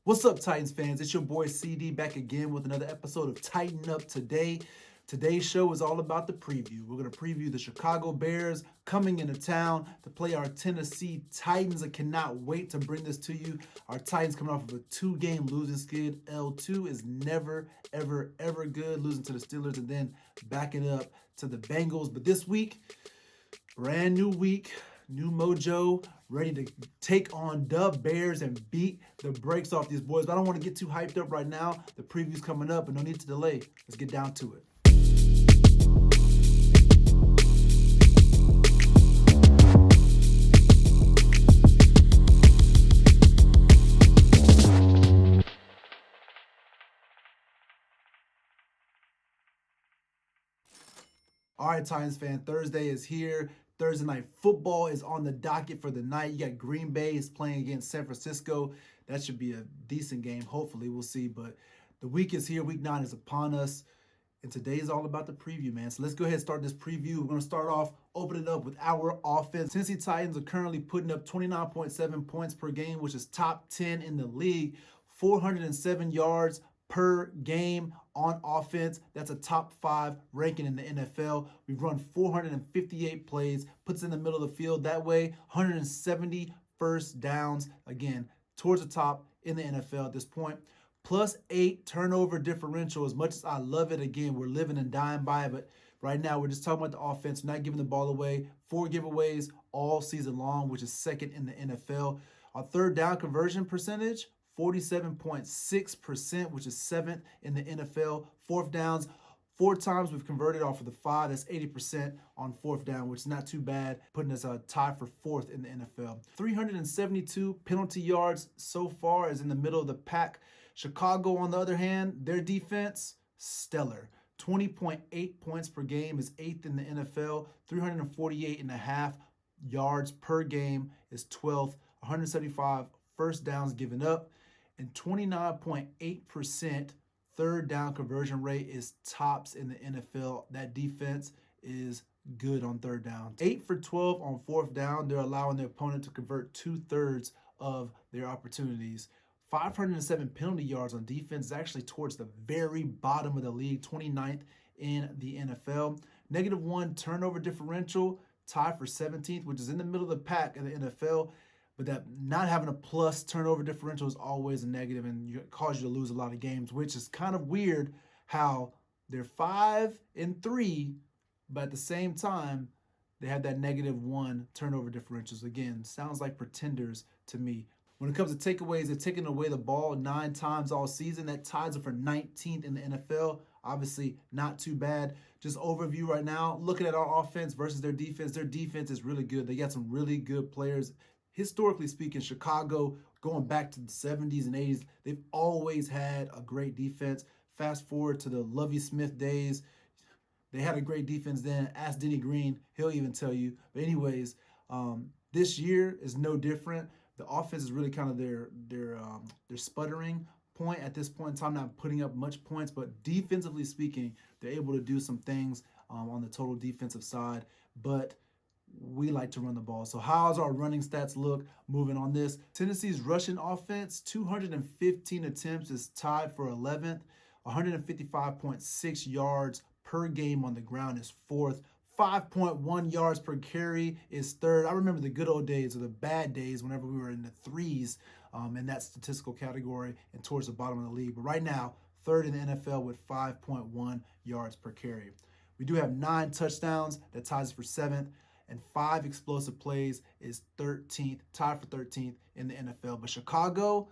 What's up, Titans fans? It's your boy CD back again with another episode of Tighten Up Today. Today's show is all about the preview. We're going to preview the Chicago Bears coming into town to play our Tennessee Titans. I cannot wait to bring this to you. Our Titans coming off of a 2-game losing skid. L2 is never, ever, ever good, losing to the Steelers and then backing up to the Bengals. But this week, brand new week, new mojo, ready to take on the Bears and beat the brakes off these boys. But I don't want to get too hyped up right now. The preview's coming up, but no need to delay. Let's get down to it. All right, Titans fan, Thursday is here. Thursday night football is on the docket for the night. You got Green Bay is playing against San Francisco. That should be a decent game. Hopefully, we'll see. But the week is here. Week 9 is upon us. And today is all about the preview, man. So let's go ahead and start this preview. We're going to start off opening up with our offense. Tennessee Titans are currently putting up 29.7 points per game, which is top 10 in the league. 407 yards per game on offense. That's a top 5 ranking in the NFL. We've run 458 plays, puts in the middle of the field that way. 170 first downs, again, towards the top in the NFL at this point. +8 turnover differential. As much as I love it, again, we're living and dying by it, but right now we're just talking about the offense, not giving the ball away. 4 giveaways all season long, which is second in the NFL. Our third down conversion percentage, 47.6%, which is 7th in the NFL. Fourth downs, 4 times we've converted off of the 5. That's 80% on fourth down, which is not too bad, putting us tied for 4th in the NFL. 372 penalty yards so far is in the middle of the pack. Chicago, on the other hand, their defense, stellar. 20.8 points per game is 8th in the NFL. 348.5 yards per game is 12th. 175 first downs given up. And 29.8% third down conversion rate is tops in the NFL. That defense is good on third down. 8 for 12 on fourth down. They're allowing their opponent to convert 2/3 of their opportunities. 507 penalty yards on defense is actually towards the very bottom of the league, 29th in the NFL. -1 turnover differential, tied for 17th, which is in the middle of the pack in the NFL. But that not having a plus turnover differential is always a negative and cause you to lose a lot of games, which is kind of weird how they're 5-3, but at the same time, they have that -1 turnover differentials. Again, sounds like pretenders to me. When it comes to takeaways, they're taking away the ball 9 times all season. That ties them for 19th in the NFL. Obviously, not too bad. Just overview right now, looking at our offense versus their defense. Their defense is really good. They got some really good players. Historically speaking, Chicago, going back to the 70s and 80s, they've always had a great defense. Fast forward to the Lovie Smith days, they had a great defense then. Ask Denny Green, he'll even tell you. But anyways, this year is no different. The offense is really kind of their sputtering point at this point in time, not putting up much points, but defensively speaking, they're able to do some things on the total defensive side. But we like to run the ball. So how's our running stats look moving on this? Tennessee's rushing offense, 215 attempts is tied for 11th. 155.6 yards per game on the ground is 4th. 5.1 yards per carry is 3rd. I remember the good old days or the bad days whenever we were in the 3s in that statistical category and towards the bottom of the league. But right now, 3rd in the NFL with 5.1 yards per carry. We do have 9 touchdowns. That ties us for 7th. And 5 explosive plays is 13th, tied for 13th in the NFL. But Chicago,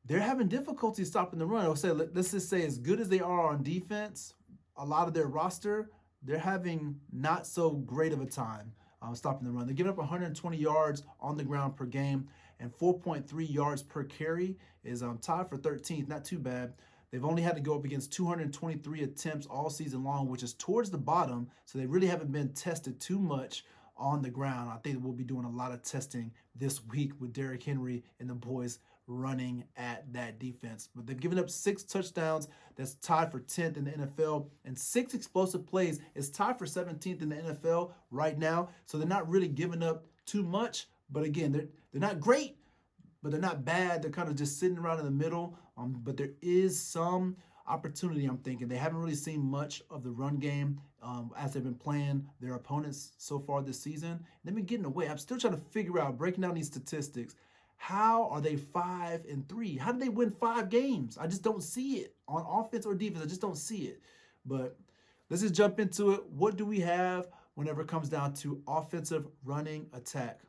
they're having difficulty stopping the run. I would say, let's just say, as good as they are on defense, a lot of their roster, they're having not so great of a time stopping the run. They're giving up 120 yards on the ground per game, and 4.3 yards per carry is tied for 13th. Not too bad. They've only had to go up against 223 attempts all season long, which is towards the bottom. So they really haven't been tested too much on the ground. I think we'll be doing a lot of testing this week with Derrick Henry and the boys running at that defense. But they've given up 6 touchdowns. That's tied for 10th in the NFL. And 6 explosive plays is tied for 17th in the NFL right now. So they're not really giving up too much. But again, they're not great. but they're not bad. They're kind of just sitting around in the middle. But there is some opportunity, I'm thinking. They haven't really seen much of the run game as they've been playing their opponents so far this season. They've been getting away. I'm still trying to figure out, breaking down these statistics, how are they 5-3? How did they win 5 games? I just don't see it on offense or defense. I just don't see it. But let's just jump into it. What do we have whenever it comes down to offensive running attack?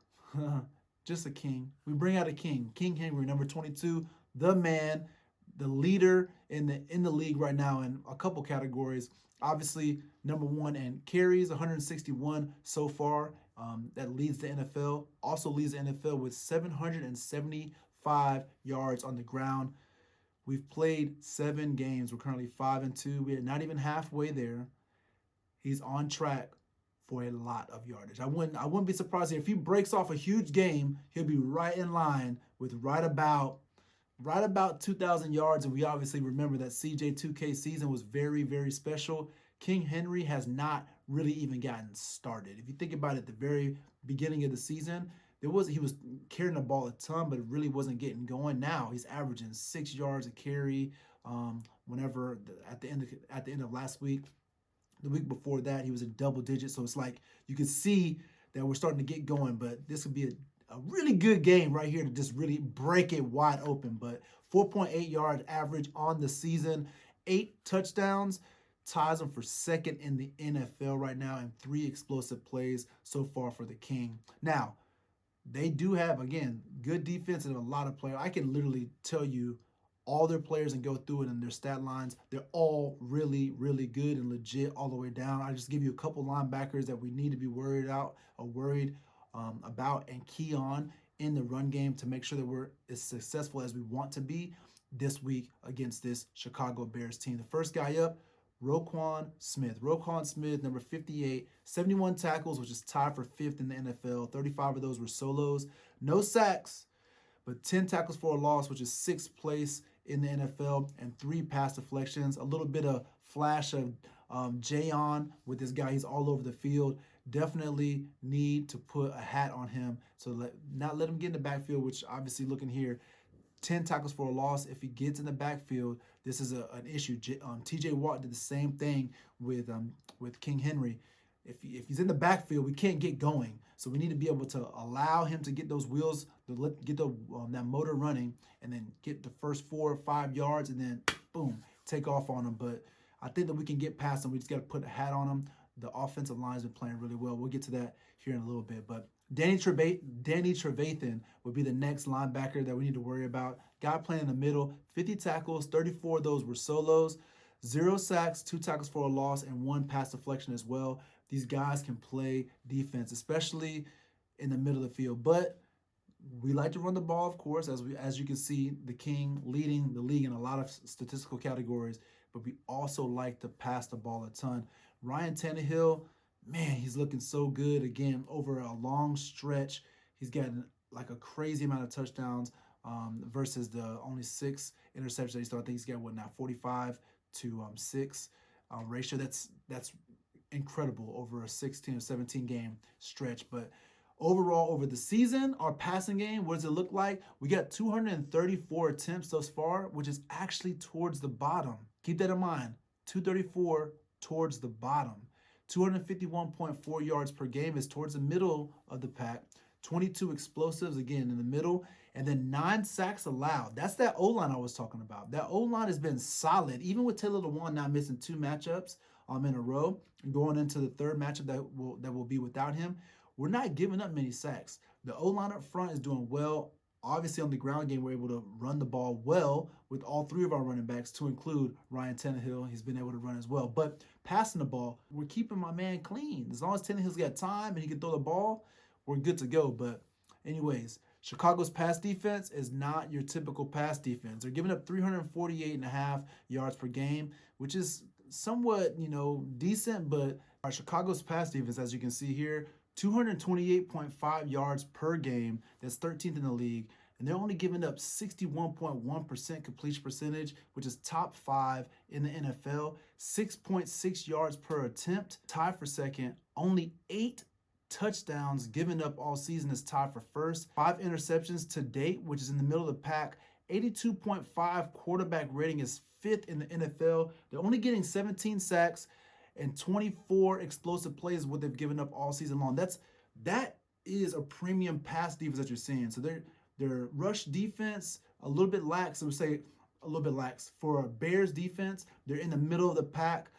Just a king. We bring out a king. King Henry, number 22, the man, the leader in the league right now in a couple categories. Obviously, number 1 in carries, 161 so far. That leads the NFL. Also leads the NFL with 775 yards on the ground. We've played 7 games. We're currently 5-2. We're not even halfway there. He's on track for a lot of yardage. I wouldn't be surprised if he breaks off a huge game. He'll be right in line with right about 2,000 yards. And we obviously remember that CJ2K season was very, very special. King Henry has not really even gotten started. If you think about it, at the very beginning of the season, he was carrying the ball a ton, but it really wasn't getting going. Now he's averaging 6 yards a carry. At the end of last week, the week before that, he was in double digits. So it's like you can see that we're starting to get going. But this would be a really good game right here to just really break it wide open. But 4.8 yard average on the season, 8 touchdowns. Ties him for second in the NFL right now, and 3 explosive plays so far for the King. Now, they do have, again, good defense and a lot of players. I can literally tell you all their players and go through it and their stat lines. They're all really, really good and legit all the way down. I just give you a couple linebackers that we need to be worried about and key on in the run game to make sure that we're as successful as we want to be this week against this Chicago Bears team. The first guy up, Roquan Smith. Roquan Smith, number 58, 71 tackles, which is tied for 5th in the NFL. 35 of those were solos. No sacks, but 10 tackles for a loss, which is 6th place in the NFL, and 3 pass deflections. A little bit of flash of Jayon with this guy. He's all over the field. Definitely need to put a hat on him. So not let him get in the backfield, which obviously looking here, 10 tackles for a loss. If he gets in the backfield, this is an issue. TJ Watt did the same thing with King Henry. If he's in the backfield, we can't get going. So we need to be able to allow him to get those wheels, get that motor running, and then get the first 4 or 5 yards, and then boom, take off on him. But I think that we can get past him. We just got to put a hat on him. The offensive line has been playing really well. We'll get to that here in a little bit. But Danny Trevathan would be the next linebacker that we need to worry about. Guy playing in the middle, 50 tackles, 34 of those were solos, 0 sacks, 2 tackles for a loss, and 1 pass deflection as well. These guys can play defense, especially in the middle of the field. But we like to run the ball, of course, as you can see, the King leading the league in a lot of statistical categories. But we also like to pass the ball a ton. Ryan Tannehill, man, he's looking so good. Again, over a long stretch, he's gotten like a crazy amount of touchdowns versus the only 6 interceptions that he's thrown. I think he's got, 45 to 6 ratio. That's incredible over a 16 or 17 game stretch. But overall, over the season, our passing game, what does it look like? We got 234 attempts thus far, which is actually towards the bottom. Keep that in mind, 234 towards the bottom. 251.4 yards per game is towards the middle of the pack. 22 explosives, again, in the middle. And then 9 sacks allowed. That's that O-line I was talking about. That O-line has been solid, even with Taylor Lewan now missing 2 matchups in a row. And going into the 3rd matchup that will be without him, we're not giving up many sacks. The O-line up front is doing well. Obviously, on the ground game, we're able to run the ball well with all 3 of our running backs, to include Ryan Tannehill. He's been able to run as well. But passing the ball, we're keeping my man clean. As long as Tannehill's got time and he can throw the ball, we're good to go. But anyways, Chicago's pass defense is not your typical pass defense. They're giving up 348.5 yards per game, which is somewhat, decent. But our Chicago's pass defense, as you can see here, 228.5 yards per game. That's 13th in the league. And they're only giving up 61.1% completion percentage, which is top 5 in the NFL. 6.6 yards per attempt, tied for second. Only 8 touchdowns given up all season is tied for first. 5 interceptions to date, which is in the middle of the pack. 82.5 quarterback rating is 5th in the NFL. They're only getting 17 sacks and 24 explosive plays what they've given up all season long. That is a premium pass defense that you're seeing. So their rush defense a little bit lax. I would say a little bit lax for a Bears defense. They're in the middle of the pack,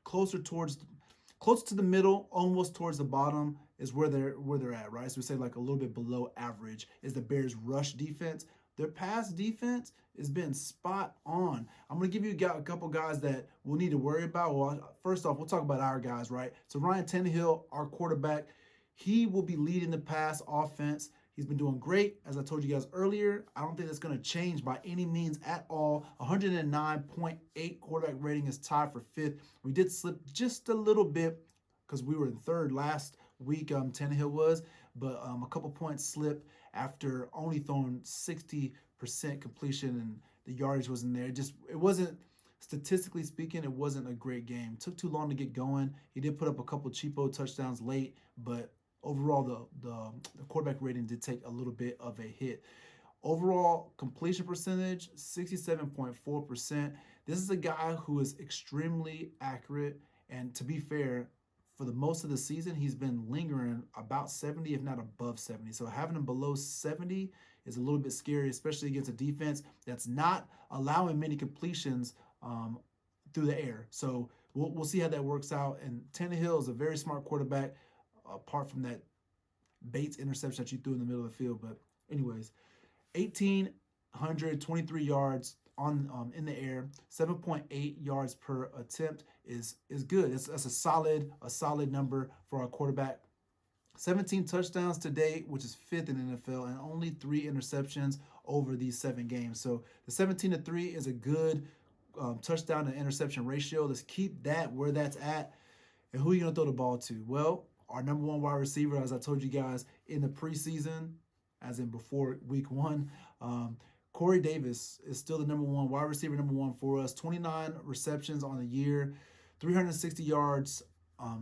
closer to the middle, almost towards the bottom is where they're at, right? So we say like a little bit below average is the Bears rush defense. Their pass defense has been spot on. I'm going to give you a couple guys that we'll need to worry about. Well, first off, we'll talk about our guys, right? So Ryan Tannehill, our quarterback, he will be leading the pass offense. He's been doing great, as I told you guys earlier. I don't think that's going to change by any means at all. 109.8 quarterback rating is tied for 5th. We did slip just a little bit because we were in 3rd last week, Tannehill was, but a couple points slipped after only throwing 60% completion and the yardage wasn't there. It wasn't, statistically speaking, it wasn't a great game. Took too long to get going. He did put up a couple cheapo touchdowns late, but overall, the quarterback rating did take a little bit of a hit. Overall completion percentage, 67.4%. This is a guy who is extremely accurate, and to be fair, for the most of the season, he's been lingering about 70, if not above 70. So having him below 70 is a little bit scary, especially against a defense that's not allowing many completions through the air. So we'll see how that works out. And Tannehill is a very smart quarterback, apart from that Bates interception that you threw in the middle of the field. But anyways, 1,823 yards in the air, 7.8 yards per attempt is good. That's a solid number for our quarterback. 17 touchdowns to date, which is 5th in the NFL, and only 3 interceptions over these 7 games. So the 17-3 is a good touchdown to interception ratio. Let's keep that where that's at. And who are you going to throw the ball to? Well, our number 1 wide receiver, as I told you guys in the preseason, as in before week 1, Corey Davis is still the number 1 wide receiver, number 1 for us. 29 receptions on the year, 360 yards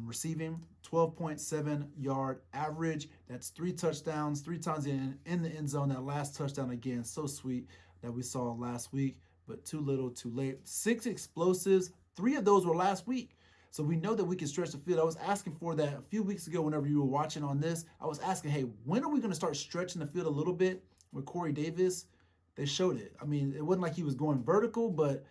receiving, 12.7 yard average. That's 3 touchdowns, 3 times in the end zone. That last touchdown, again, so sweet that we saw last week, but too little, too late. 6 explosives, 3 of those were last week. So we know that we can stretch the field. I was asking for that a few weeks ago whenever you were watching on this. I was asking, hey, when are we going to start stretching the field a little bit with Corey Davis? They showed it. I mean, it wasn't like he was going vertical, but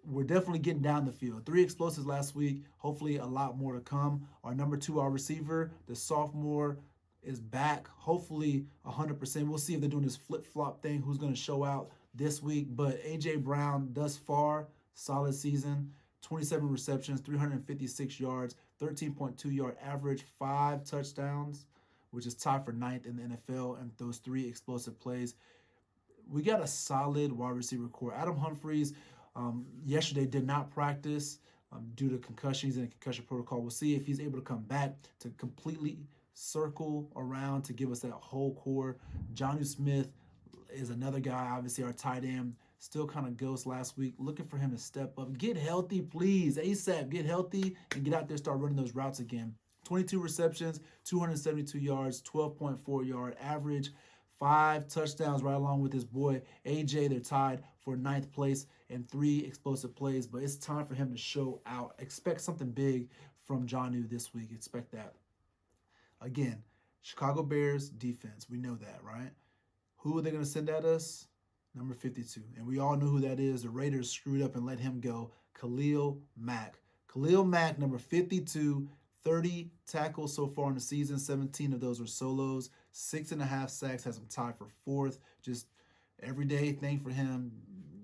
we're definitely getting down the field. 3 explosives last week. Hopefully a lot more to come. Our number 2, our receiver, the sophomore, is back. Hopefully 100%. We'll see if they're doing this flip-flop thing, who's going to show out this week. But A.J. Brown, thus far, solid season. 27 receptions, 356 yards, 13.2 yard average, 5 touchdowns, which is tied for 9th in the NFL, and those 3 explosive plays. We got a solid wide receiver core. Adam Humphries yesterday did not practice due to concussions and concussion protocol. We'll see if he's able to come back to completely circle around to give us that whole core. Jonnu Smith is another guy, obviously our tight end. Still kind of ghost last week. Looking for him to step up. Get healthy, please. ASAP. Get healthy and get out there, start running those routes again. 22 receptions, 272 yards, 12.4 yard average, 5 touchdowns right along with his boy AJ. They're tied for 9th place and 3 explosive plays, but it's time for him to show out. Expect something big from Jonnu this week. Expect that. Again, Chicago Bears defense. We know that, right? Who are they going to send at us? Number 52. And we all know who that is. The Raiders screwed up and let him go. Khalil Mack. Khalil Mack, number 52, 30 tackles so far in the season. 17 of those were solos. 6.5 sacks, has him tied for 4th. Just everyday thing for him.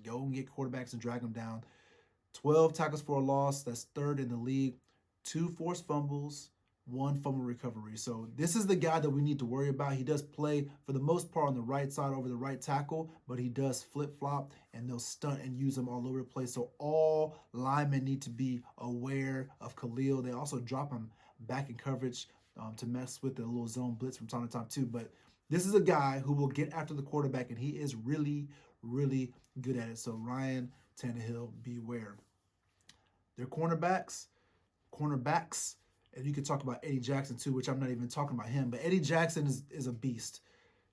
Go and get quarterbacks and drag them down. 12 tackles for a loss. That's 3rd in the league. 2 forced fumbles. 1 fumble recovery. So this is the guy that we need to worry about. He does play for the most part on the right side over the right tackle, but he does flip-flop and they'll stunt and use him all over the place. So all linemen need to be aware of Khalil. They also drop him back in coverage to mess with the little zone blitz from time to time too. But this is a guy who will get after the quarterback, and he is really, really good at it. So Ryan Tannehill, beware. Their cornerbacks, And you could talk about Eddie Jackson too, which I'm not even talking about him. But Eddie Jackson is a beast.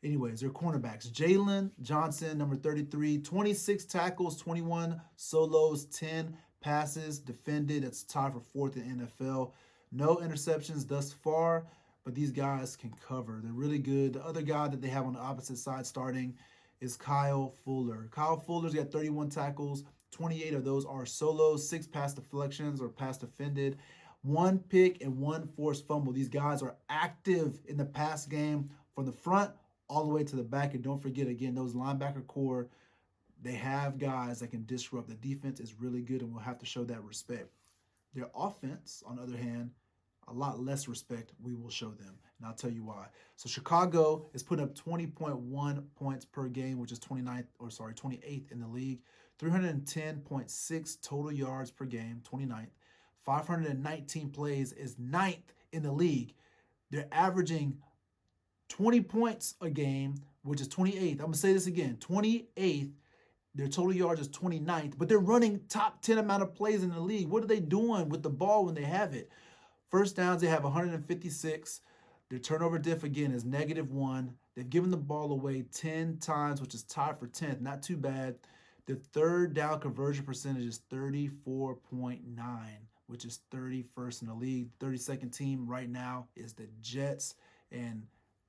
Anyways, their cornerbacks. Jalen Johnson, number 33, 26 tackles, 21 solos, 10 passes defended. That's tied for fourth in NFL. No interceptions thus far, but these guys can cover. They're really good. The other guy that they have on the opposite side starting is Kyle Fuller. Kyle Fuller's got 31 tackles. 28 of those are solos, 6 pass deflections or pass defended, 1 pick and 1 forced fumble. These guys are active in the pass game from the front all the way to the back. And don't forget, again, those linebacker core, they have guys that can disrupt. The defense is really good, and we'll have to show that respect. Their offense, on the other hand, a lot less respect we will show them, and I'll tell you why. So Chicago is putting up 20.1 points per game, which is 28th in the league. 310.6 total yards per game, 29th. 519 plays is 9th in the league. They're averaging 20 points a game, which is 28th. I'm going to say this again, 28th. Their total yards is 29th, but they're running top 10 amount of plays in the league. What are they doing with the ball when they have it? First downs, they have 156. Their turnover diff, again, is -1. They've given the ball away 10 times, which is tied for 10th. Not too bad. The third down conversion percentage is 34.9, which is 31st in the league. 32nd team right now is the Jets, and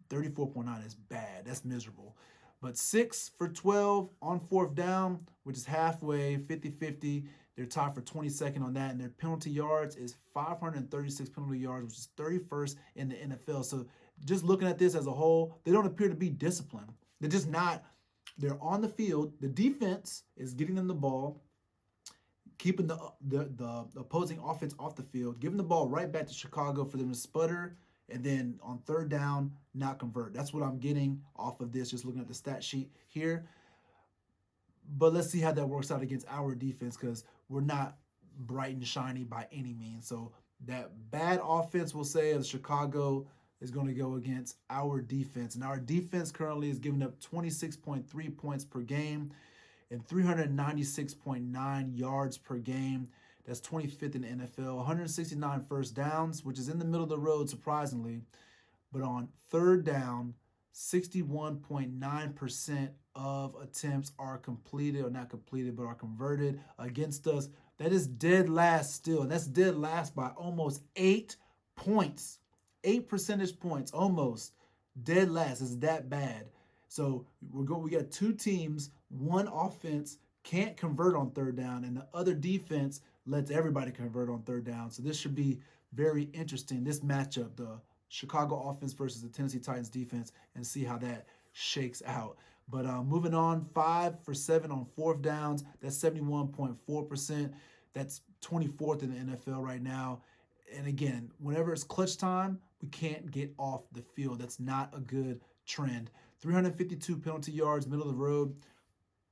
34.9 is bad. That's miserable. But 6 for 12 on fourth down, which is halfway, 50-50. They're tied for 22nd on that, and their penalty yards is 536 penalty yards, which is 31st in the NFL. So just looking at this as a whole, they don't appear to be disciplined. They're just not. They're on the field. The defense is getting them the ball, keeping the opposing offense off the field, giving the ball right back to Chicago for them to sputter, and then on third down, not convert. That's what I'm getting off of this, just looking at the stat sheet here. But let's see how that works out against our defense, because we're not bright and shiny by any means. So that bad offense, we'll say, of Chicago is going to go against our defense. And our defense currently is giving up 26.3 points per game and 396.9 yards per game. That's 25th in the NFL. 169 first downs, which is in the middle of the road, surprisingly. But on third down, 61.9% of attempts are completed, or not completed, but are converted against us. That is dead last still. And that's dead last by almost 8 points. 8 percentage points, almost. Dead last. It's that bad. So we got 2 teams, one offense can't convert on third down, and the other defense lets everybody convert on third down. So this should be very interesting, this matchup, the Chicago offense versus the Tennessee Titans defense, and see how that shakes out. But moving on, 5 for 7 on fourth downs. That's 71.4%. That's 24th in the NFL right now. And again, whenever it's clutch time, we can't get off the field. That's not a good trend. 352 penalty yards, middle of the road.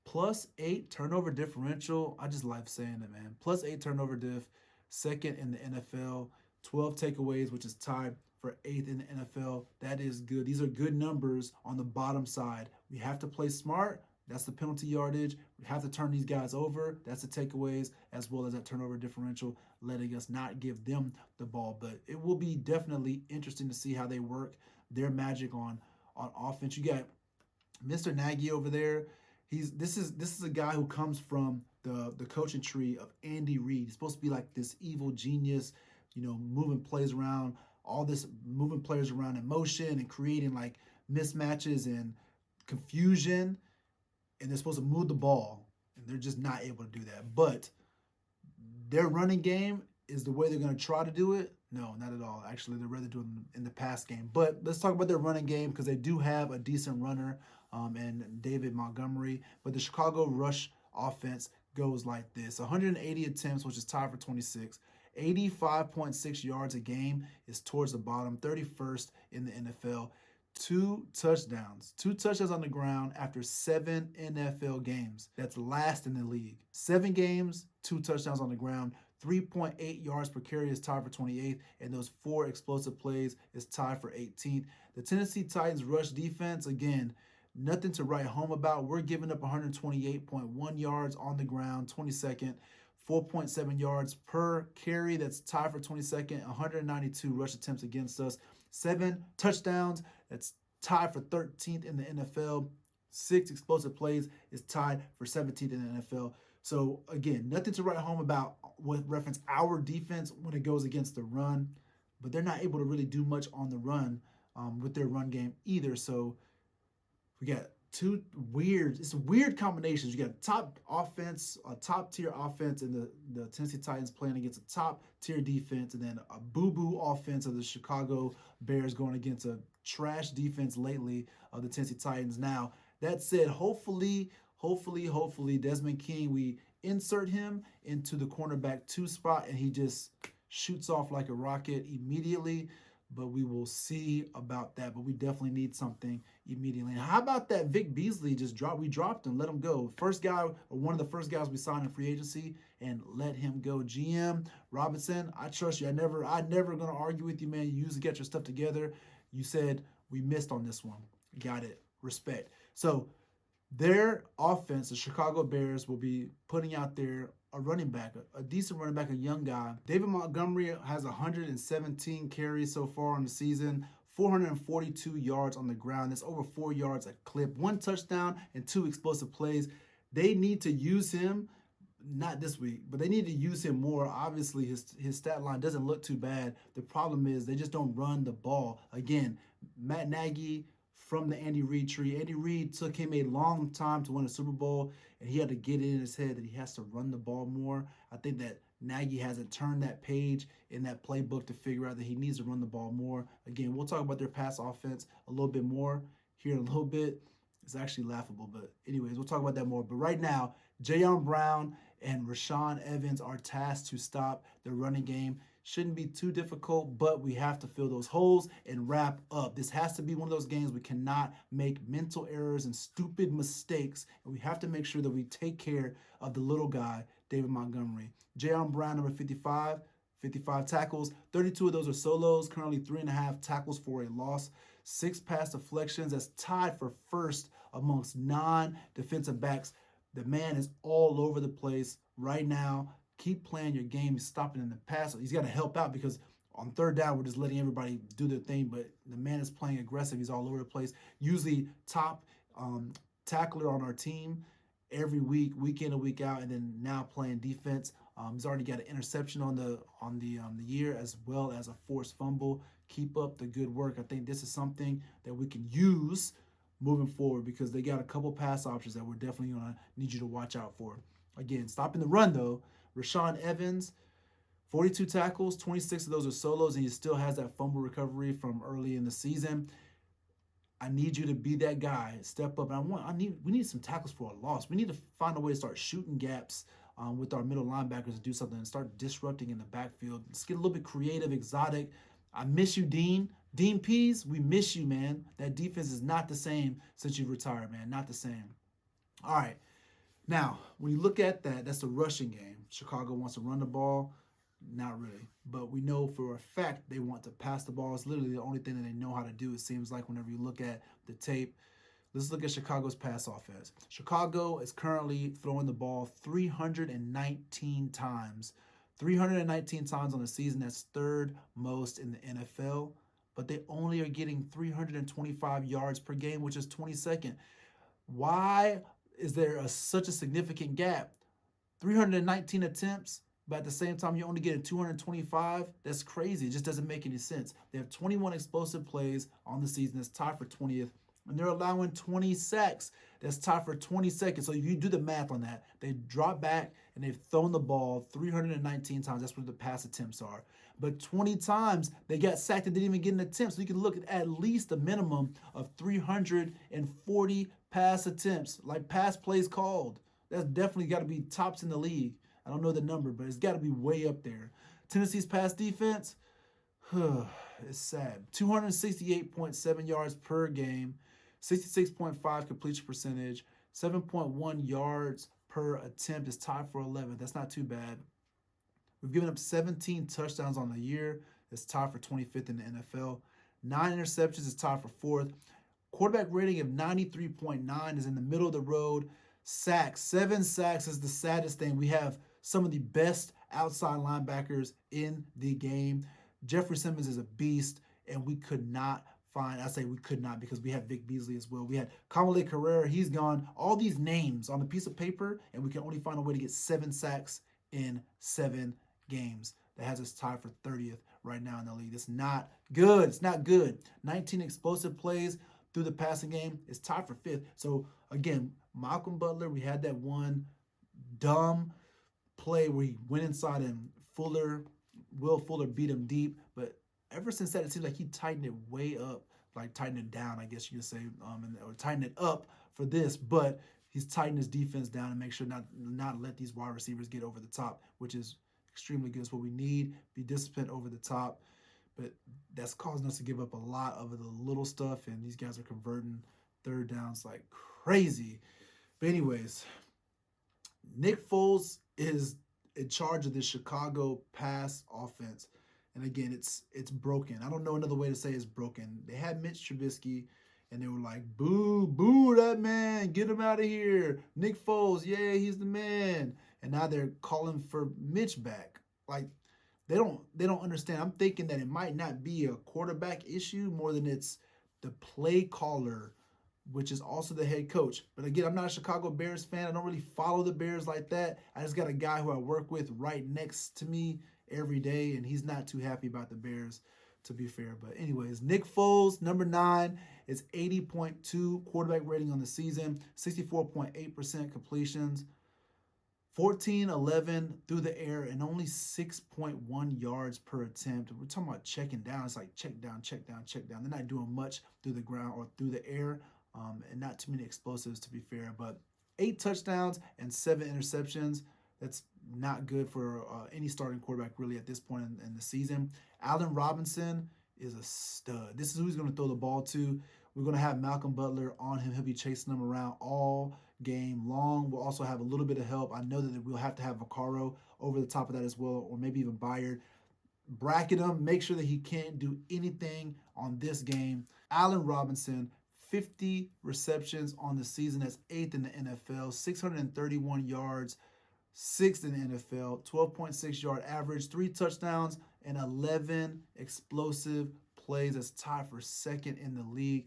+8 turnover differential. I just love saying it, man. +8 turnover diff, second in the NFL. 12 takeaways, which is tied for 8th in the NFL. That is good. These are good numbers on the bottom side. We have to play smart. That's the penalty yardage. We have to turn these guys over. That's the takeaways, as well as that turnover differential, letting us not give them the ball. But it will be definitely interesting to see how they work their magic on offense. You got Mr. Nagy over there. This is a guy who comes from the coaching tree of Andy Reid. He's supposed to be like this evil genius, moving plays around, all this moving players around in motion and creating like mismatches and confusion. And they're supposed to move the ball, and they're just not able to do that. But their running game is the way they're going to try to do it. No, not at all. Actually, they'd rather do it in the pass game. But let's talk about their running game, because they do have a decent runner and David Montgomery. But the Chicago rush offense goes like this. 180 attempts, which is tied for 26. 85.6 yards a game is towards the bottom, 31st in the NFL. 2 touchdowns. 2 touchdowns on the ground after 7 NFL games. That's last in the league. 7 games, 2 touchdowns on the ground. 3.8 yards per carry is tied for 28th, and those 4 explosive plays is tied for 18th. The Tennessee Titans rush defense, again, nothing to write home about. We're giving up 128.1 yards on the ground, 22nd. 4.7 yards per carry. That's tied for 22nd. 192 rush attempts against us. 7 touchdowns. That's tied for 13th in the NFL. 6 explosive plays is tied for 17th in the NFL. So again, nothing to write home about with reference our defense when it goes against the run, but they're not able to really do much on the run with their run game either. So we got it's weird combinations. You got top offense, a top tier offense in the Tennessee Titans playing against a top tier defense, and then a boo-boo offense of the Chicago Bears going against a trash defense lately of the Tennessee Titans. Now, that said, hopefully, Desmond King, we insert him into the cornerback 2 spot, and he just shoots off like a rocket immediately. But we will see about that. But we definitely need something immediately. And how about that Vic Beasley we dropped him, let him go. First guy, or one of the first guys we signed in free agency, and let him go. GM Robinson, I trust you. I never gonna argue with you, man. You usually get your stuff together. You said we missed on this one. Got it. Respect. So their offense, the Chicago Bears, will be putting out there a running back, a decent running back, a young guy. David Montgomery has 117 carries so far on the season, 442 yards on the ground. That's over 4 yards a clip, 1 touchdown and 2 explosive plays. They need to use him, not this week, but they need to use him more. Obviously, his stat line doesn't look too bad. The problem is they just don't run the ball. Again, Matt Nagy from the Andy Reid tree. Andy Reid took him a long time to win a Super Bowl, and he had to get it in his head that he has to run the ball more. I think that Nagy hasn't turned that page in that playbook to figure out that he needs to run the ball more. Again, we'll talk about their pass offense a little bit more here in a little bit. It's actually laughable, but anyways, we'll talk about that more. But right now, Jayon Brown and Rashaan Evans are tasked to stop the running game. Shouldn't be too difficult, but we have to fill those holes and wrap up. This has to be one of those games we cannot make mental errors and stupid mistakes, and we have to make sure that we take care of the little guy, David Montgomery. Jayon Brown, number 55 tackles. 32 of those are solos, currently 3.5 tackles for a loss. 6 pass deflections. That's tied for first amongst non-defensive backs. The man is all over the place right now. Keep playing your game. He's stopping in the pass. He's got to help out because on third down, we're just letting everybody do their thing. But the man is playing aggressive. He's all over the place. Usually top tackler on our team every week, week in and week out, and then now playing defense. He's already got an interception on the year as well as a forced fumble. Keep up the good work. I think this is something that we can use moving forward because they got a couple pass options that we're definitely going to need you to watch out for. Again, stopping the run, though. Rashaan Evans, 42 tackles, 26 of those are solos, and he still has that fumble recovery from early in the season. I need you to be that guy. Step up. We need some tackles for a loss. We need to find a way to start shooting gaps with our middle linebackers to do something and start disrupting in the backfield. Let's get a little bit creative, exotic. I miss you, Dean. Dean Pease, we miss you, man. That defense is not the same since you've retired, man. Not the same. All right. Now, when you look at that, that's the rushing game. Chicago wants to run the ball. Not really. But we know for a fact they want to pass the ball. It's literally the only thing that they know how to do, it seems like, whenever you look at the tape. Let's look at Chicago's pass offense. Chicago is currently throwing the ball 319 times. 319 times on the season. That's third most in the NFL. But they only are getting 325 yards per game, which is 22nd. Why is there such a significant gap? 319 attempts, but at the same time, you're only getting 225. That's crazy. It just doesn't make any sense. They have 21 explosive plays on the season. That's tied for 20th. And they're allowing 20 sacks. That's tied for 22nd. So if you do the math on that, they drop back and they've thrown the ball 319 times. That's what the pass attempts are. But 20 times they got sacked and didn't even get an attempt. So you can look at least a minimum of 340 pass attempts, like pass plays called. That's definitely got to be tops in the league. I don't know the number, but it's got to be way up there. Tennessee's pass defense, it's sad. 268.7 yards per game, 66.5 completion percentage, 7.1 yards per attempt is tied for 11th. That's not too bad. We've given up 17 touchdowns on the year. It's tied for 25th in the NFL. 9 interceptions is tied for 4th. Quarterback rating of 93.9 is in the middle of the road. Sacks, 7 sacks is the saddest thing. We have some of the best outside linebackers in the game. Jeffrey Simmons is a beast, and we could not find, I say we could not because we had Vic Beasley as well. We had Kamale Carrera, he's gone. All these names on a piece of paper, and we can only find a way to get 7 sacks in 7 games. That has us tied for 30th right now in the league. It's not good. It's not good. 19 explosive plays through the passing game. It's tied for 5th. So, again, Malcolm Butler, we had that one dumb play where he went inside and Will Fuller beat him deep. But ever since that, it seems like he tightened it way up, like tightened it down, I guess you could say, or tightened it up for this. But he's tightened his defense down and make sure not let these wide receivers get over the top, which is extremely good. It's what we need. Be disciplined over the top. But that's causing us to give up a lot of the little stuff, and these guys are converting third downs like crazy. But anyways, Nick Foles is in charge of the Chicago pass offense. And again, it's broken. I don't know another way to say it's broken. They had Mitch Trubisky, and they were like, boo, boo that man. Get him out of here. Nick Foles, yeah, he's the man. And now they're calling for Mitch back. Like, they don't understand. I'm thinking that it might not be a quarterback issue more than it's the play caller, which is also the head coach. But again, I'm not a Chicago Bears fan. I don't really follow the Bears like that. I just got a guy who I work with right next to me every day, and he's not too happy about the Bears, to be fair. But anyways, Nick Foles, number 9, is 80.2 quarterback rating on the season, 64.8% completions, 14-11 through the air, and only 6.1 yards per attempt. We're talking about checking down. It's like check down, check down, check down. They're not doing much through the ground or through the air, and not too many explosives, to be fair. But 8 touchdowns and 7 interceptions. That's not good for any starting quarterback really at this point in the season. Allen Robinson is a stud. This is who he's going to throw the ball to. We're going to have Malcolm Butler on him. He'll be chasing them around all game long. We'll also have a little bit of help. I know that we'll have to have Vaccaro over the top of that as well, or maybe even Byard. Bracket him. Make sure that he can't do anything on this game. Allen Robinson, 50 receptions on the season. That's 8th in the NFL. 631 yards. 6th in the NFL, 12.6 yard average, 3 touchdowns, and 11 explosive plays. That's tied for 2nd in the league.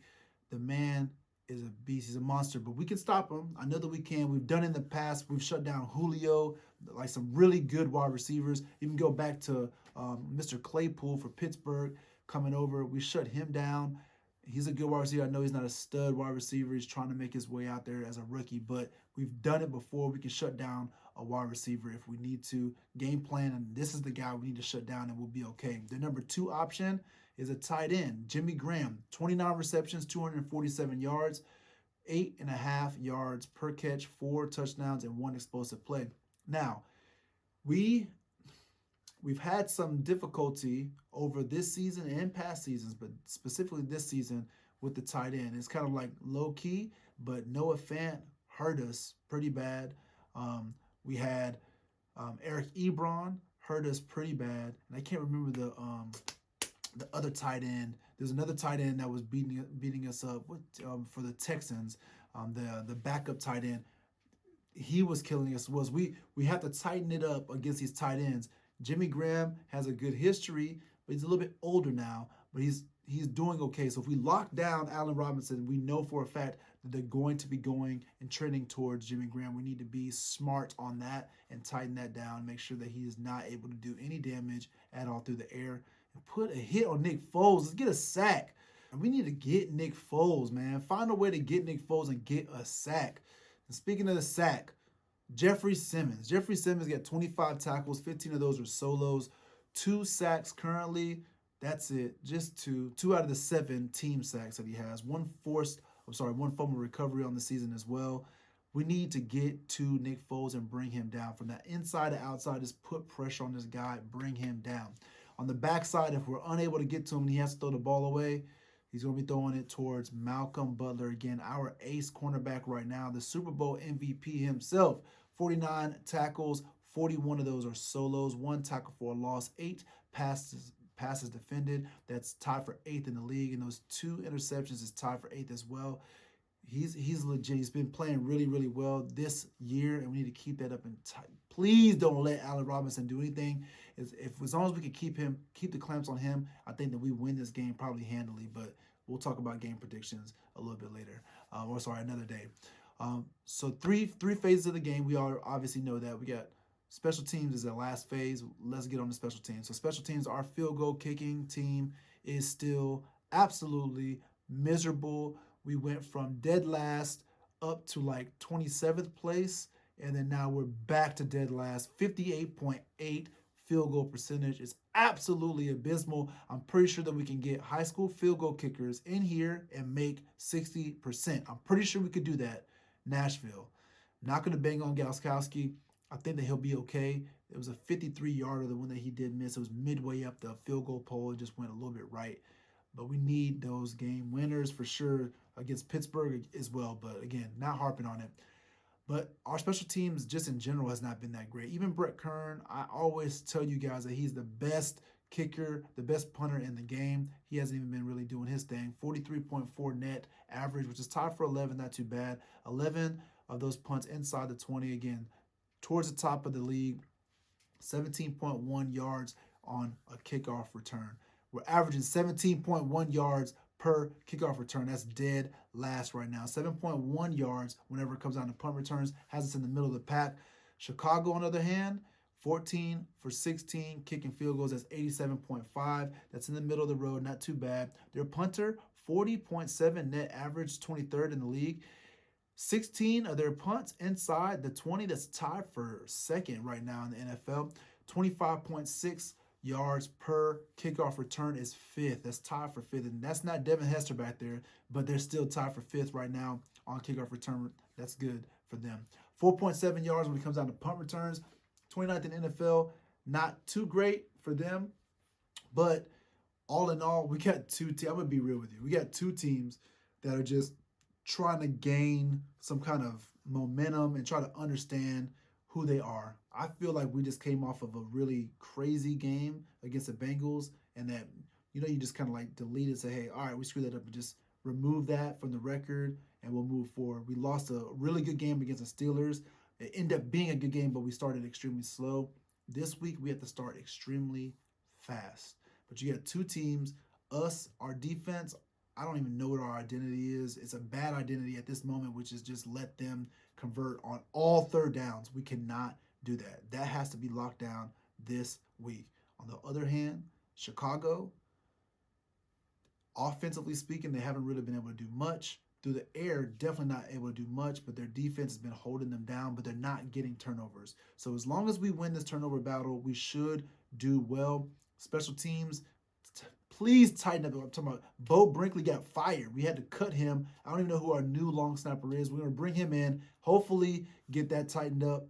The man is a beast. He's a monster, but we can stop him. I know that we can. We've done it in the past. We've shut down Julio, like some really good wide receivers. Even go back to Mr. Claypool for Pittsburgh coming over. We shut him down. He's a good wide receiver. I know he's not a stud wide receiver. He's trying to make his way out there as a rookie, but we've done it before. We can shut down a wide receiver if we need to. Game plan, and this is the guy we need to shut down, and we'll be okay. The number 2 option is a tight end, Jimmy Graham. 29 receptions, 247 yards, 8.5 yards per catch, 4 touchdowns, and 1 explosive play. Now, we've had some difficulty over this season and past seasons, but specifically this season with the tight end. It's kind of like low-key, but Noah Fant hurt us pretty bad. We had Eric Ebron hurt us pretty bad, and I can't remember the other tight end. There's another tight end that was beating us up for the Texans. The backup tight end, he was killing us. We have to tighten it up against these tight ends. Jimmy Graham has a good history, but he's a little bit older now, but he's doing okay. So if we lock down Allen Robinson, we know for a fact that they're going to be going and trending towards Jimmy Graham. We need to be smart on that and tighten that down, make sure that he is not able to do any damage at all through the air. And put a hit on Nick Foles. Let's get a sack. And we need to get Nick Foles, man. Find a way to get Nick Foles and get a sack. And speaking of the sack, Jeffrey Simmons. Jeffrey Simmons got 25 tackles. 15 of those were solos. 2 sacks currently. That's it. Just 2. 2 out of the 7 team sacks that he has. 1 fumble recovery on the season as well. We need to get to Nick Foles and bring him down. From that inside to outside, just put pressure on this guy, bring him down. On the backside, if we're unable to get to him and he has to throw the ball away, he's going to be throwing it towards Malcolm Butler. Again, our ace cornerback right now, the Super Bowl MVP himself. 49 tackles, 41 of those are solos, 1 tackle for a loss, 8 passes defended. That's tied for 8th in the league, and those 2 interceptions is tied for 8th as well. He's legit. He's been playing really, really well this year, and we need to keep that up. And please don't let Allen Robinson do anything. If as long as we can keep the clamps on him, I think that we win this game probably handily. But we'll talk about game predictions a little bit later, another day. So three phases of the game. We all obviously know that. We got special teams is the last phase. Let's get on the special teams. So special teams, our field goal kicking team is still absolutely miserable. We went from dead last up to like 27th place, and then now we're back to dead last. 58.8 field goal percentage is absolutely abysmal. I'm pretty sure that we can get high school field goal kickers in here and make 60%. I'm pretty sure we could do that. Nashville. Not going to bang on Gauskowski. I think that he'll be okay. It was a 53-yarder, the one that he did miss. It was midway up the field goal pole. It just went a little bit right. But we need those game winners for sure against Pittsburgh as well. But again, not harping on it. But our special teams just in general has not been that great. Even Brett Kern, I always tell you guys that he's the best kicker, the best punter in the game. He hasn't even been really doing his thing. 43.4 net average, which is tied for 11, not too bad. 11 of those punts inside the 20, again, towards the top of the league. 17.1 yards on a kickoff return. We're averaging 17.1 yards per kickoff return. That's dead last right now. 7.1 yards whenever it comes down to punt returns. Has us in the middle of the pack. Chicago, on the other hand, 14 for 16 kicking field goals. That's 87.5. That's in the middle of the road. Not too bad. Their punter, 40.7 net average, 23rd in the league. 16 of their punts inside the 20. That's tied for second right now in the NFL. 25.6 yards per kickoff return is fifth. That's tied for fifth. And that's not Devin Hester back there, but they're still tied for fifth right now on kickoff return. That's good for them. 4.7 yards when it comes down to punt returns. 29th in NFL. Not too great for them, but all in all, we got two teams. I'm going to be real with you. We got two teams that are just trying to gain some kind of momentum and try to understand who they are. I feel like we just came off of a really crazy game against the Bengals, and that, you just kind of like delete it and say, hey, all right, we screwed that up, and just remove that from the record and we'll move forward. We lost a really good game against the Steelers. It ended up being a good game, but we started extremely slow. This week, we have to start extremely fast. But you got two teams, us, our defense, I don't even know what our identity is. It's a bad identity at this moment, which is just let them convert on all third downs. We cannot do that. That has to be locked down this week. On the other hand, Chicago, offensively speaking, they haven't really been able to do much. Through the air, definitely not able to do much, but their defense has been holding them down, but they're not getting turnovers. So as long as we win this turnover battle, we should do well. Special teams, please tighten up. I'm talking about Bo Brinkley got fired. We had to cut him. I don't even know who our new long snapper is. We're going to bring him in, hopefully get that tightened up,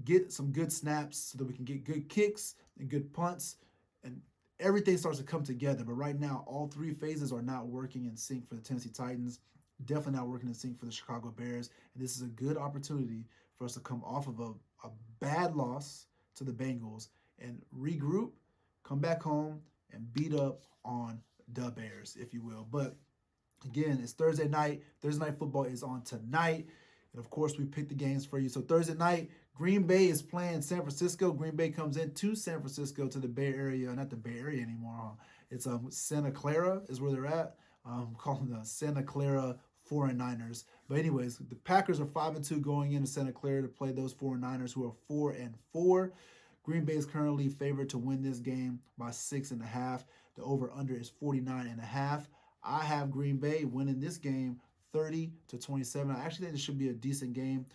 get some good snaps so that we can get good kicks and good punts, and everything starts to come together. But right now, all three phases are not working in sync for the Tennessee Titans, definitely not working in sync for the Chicago Bears. And this is a good opportunity for us to come off of a bad loss to the Bengals and regroup, come back home, and beat up on the Bears, if you will. But again, it's Thursday night. Thursday night football is on tonight. And of course, we picked the games for you. So Thursday night, Green Bay is playing San Francisco. Green Bay comes into San Francisco, to the Bay Area. Not the Bay Area anymore. Huh? It's Santa Clara is where they're at. Calling the Santa Clara 49ers. But anyways, the Packers are 5-2 going into Santa Clara to play those 49ers who are 4-4. Green Bay is currently favored to win this game by 6.5. The over-under is 49.5. I have Green Bay winning this game 30-27. I actually think this should be a decent game.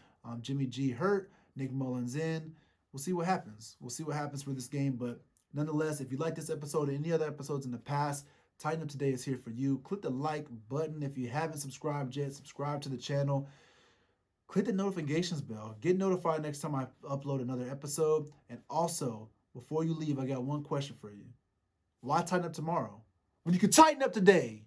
Jimmy G hurt, Nick Mullins in. We'll see what happens. We'll see what happens for this game. But nonetheless, if you like this episode or any other episodes in the past, TitanUp Today is here for you. Click the like button. If you haven't subscribed yet, subscribe to the channel. Click the notifications bell. Get notified next time I upload another episode. And also, before you leave, I got one question for you. Why tighten up tomorrow when you can tighten up today?